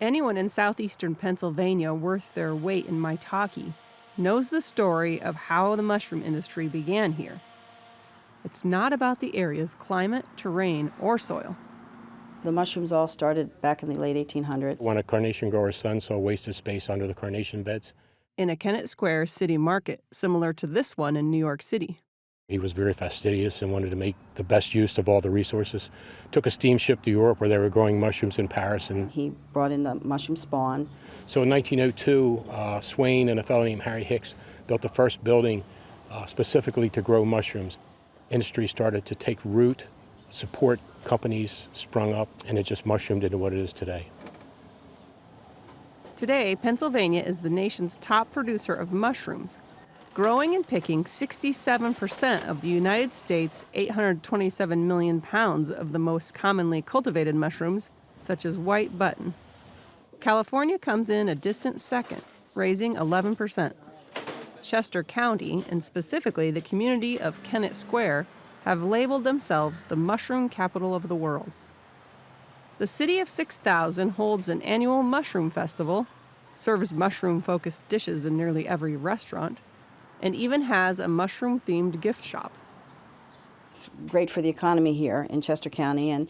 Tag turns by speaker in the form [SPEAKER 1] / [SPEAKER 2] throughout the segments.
[SPEAKER 1] Anyone in southeastern Pennsylvania worth their weight in maitake knows the story of how the mushroom industry began here. It's not about the area's climate, terrain, or soil.
[SPEAKER 2] The mushrooms all started back in the late 1800s.
[SPEAKER 3] When a carnation grower's son saw wasted space under the carnation beds,
[SPEAKER 1] In a Kennett Square city market, similar to this one in New York City.
[SPEAKER 3] he was very fastidious and wanted to make the best use of all the resources. Took a steamship to Europe where they were growing mushrooms in Paris. And
[SPEAKER 2] He brought in the mushroom spawn.
[SPEAKER 3] so in 1902, Swain and a fellow named Harry Hicks built the first building specifically to grow mushrooms. Industry started to take root, support companies sprung up, and it just mushroomed into what it is today.
[SPEAKER 1] Today, Pennsylvania is the nation's top producer of mushrooms, growing and picking 67% of the United States' 827 million pounds of the most commonly cultivated mushrooms, such as white button. California comes in a distant second, raising 11%. Chester County, and specifically the community of Kennett Square, have labeled themselves the mushroom capital of the world. The city of 6,000 holds an annual mushroom festival, serves mushroom-focused dishes in nearly every restaurant, and even has a mushroom-themed gift shop.
[SPEAKER 2] It's great for the economy here in Chester County, and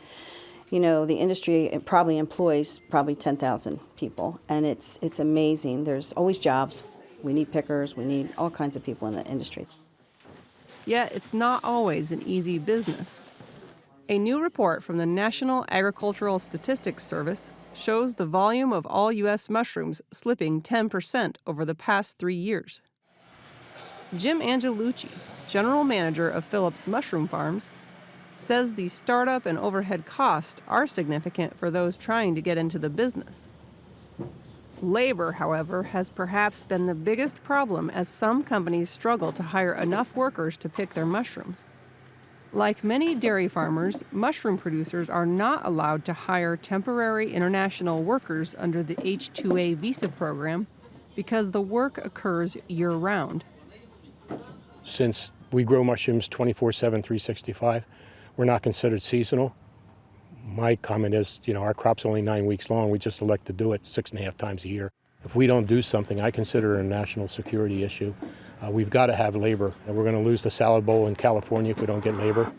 [SPEAKER 2] the industry probably employs 10,000 people, and it's amazing. There's always jobs. We need pickers, we need all kinds of people in the industry.
[SPEAKER 1] Yet it's not always an easy business. A new report from the National Agricultural Statistics Service shows the volume of all U.S. mushrooms slipping 10% over the past 3 years. Jim Angelucci, general manager of Phillips Mushroom Farms, says the startup and overhead costs are significant for those trying to get into the business. Labor, however, has perhaps been the biggest problem as some companies struggle to hire enough workers to pick their mushrooms. Like many dairy farmers, mushroom producers are not allowed to hire temporary international workers under the H-2A visa program because the work occurs year-round.
[SPEAKER 3] Since we grow mushrooms 24/7, 365, we're not considered seasonal. My comment is, our crop's only 9 weeks long. We just elect to do it 6.5 times a year. If we don't do something, I consider it a national security issue. We've got to have labor, and we're going to lose the salad bowl in California if we don't get labor.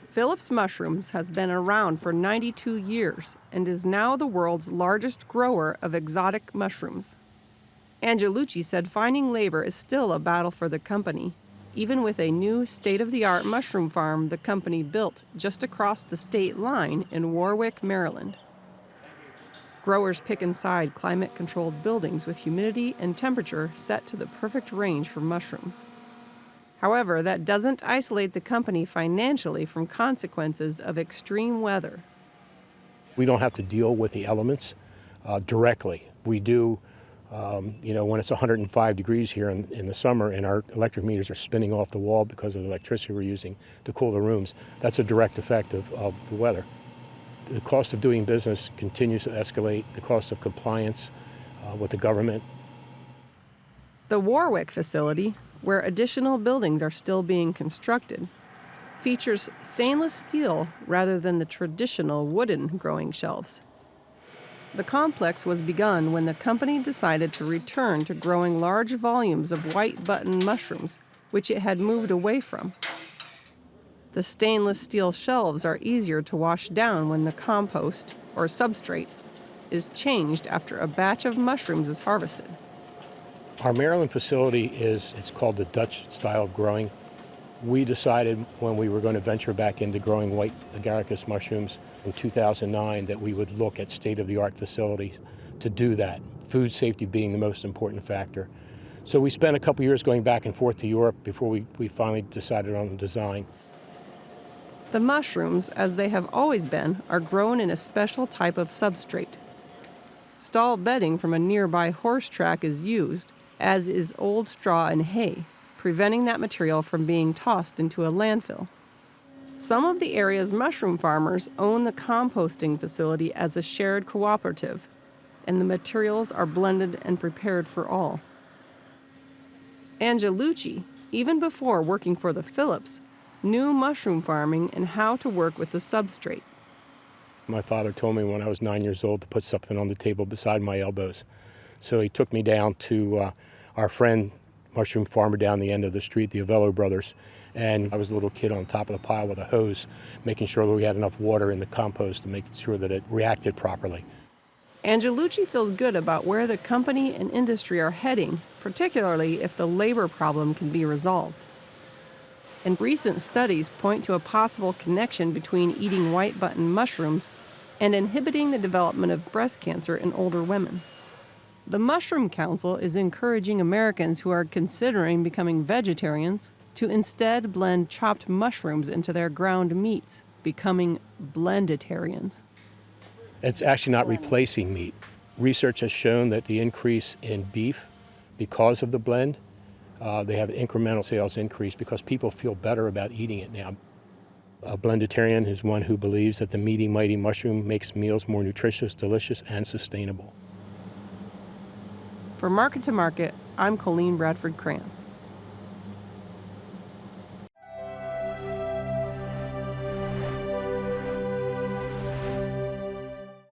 [SPEAKER 1] Phillips Mushrooms has been around for 92 years and is now the world's largest grower of exotic mushrooms. Angelucci said finding labor is still a battle for the company, even with a new state-of-the-art mushroom farm the company built just across the state line in Warwick, Maryland. Growers pick inside climate-controlled buildings with humidity and temperature set to the perfect range for mushrooms. However, that doesn't isolate the company financially from consequences of extreme weather.
[SPEAKER 3] We don't have to deal with the elements directly. We do, when it's 105 degrees here in the summer and our electric meters are spinning off the wall because of the electricity we're using to cool the rooms, that's a direct effect of the weather. The cost of doing business continues to escalate, the cost of compliance with the government.
[SPEAKER 1] The Warwick facility, where additional buildings are still being constructed, features stainless steel rather than the traditional wooden growing shelves. The complex was begun when the company decided to return to growing large volumes of white button mushrooms, which it had moved away from. The stainless steel shelves are easier to wash down when the compost, or substrate, is changed after a batch of mushrooms is harvested.
[SPEAKER 3] Our Maryland facility it's called the Dutch style of growing. We decided when we were going to venture back into growing white agaricus mushrooms in 2009 that we would look at state-of-the-art facilities to do that, food safety being the most important factor. So we spent a couple years going back and forth to Europe before we finally decided on the design.
[SPEAKER 1] The mushrooms, as they have always been, are grown in a special type of substrate. Stall bedding from a nearby horse track is used, as is old straw and hay, preventing that material from being tossed into a landfill. Some of the area's mushroom farmers own the composting facility as a shared cooperative, and the materials are blended and prepared for all. Angelucci, even before working for the Phillips, knew mushroom farming and how to work with the substrate.
[SPEAKER 3] My father told me when I was 9 years old to put something on the table beside my elbows. So he took me down to our friend, mushroom farmer down the end of the street, the Avello brothers, and I was a little kid on top of the pile with a hose, making sure that we had enough water in the compost to make sure that it reacted properly.
[SPEAKER 1] Angelucci feels good about where the company and industry are heading, particularly if the labor problem can be resolved. And recent studies point to a possible connection between eating white button mushrooms and inhibiting the development of breast cancer in older women. The Mushroom Council is encouraging Americans who are considering becoming vegetarians to instead blend chopped mushrooms into their ground meats, becoming blenditarians.
[SPEAKER 3] It's actually not replacing meat. Research has shown that the increase in beef, because of the blend, they have incremental sales increase because people feel better about eating it now. A blenditarian is one who believes that the meaty, mighty mushroom makes meals more nutritious, delicious, and sustainable.
[SPEAKER 1] For Market to Market, I'm Colleen Bradford Krantz.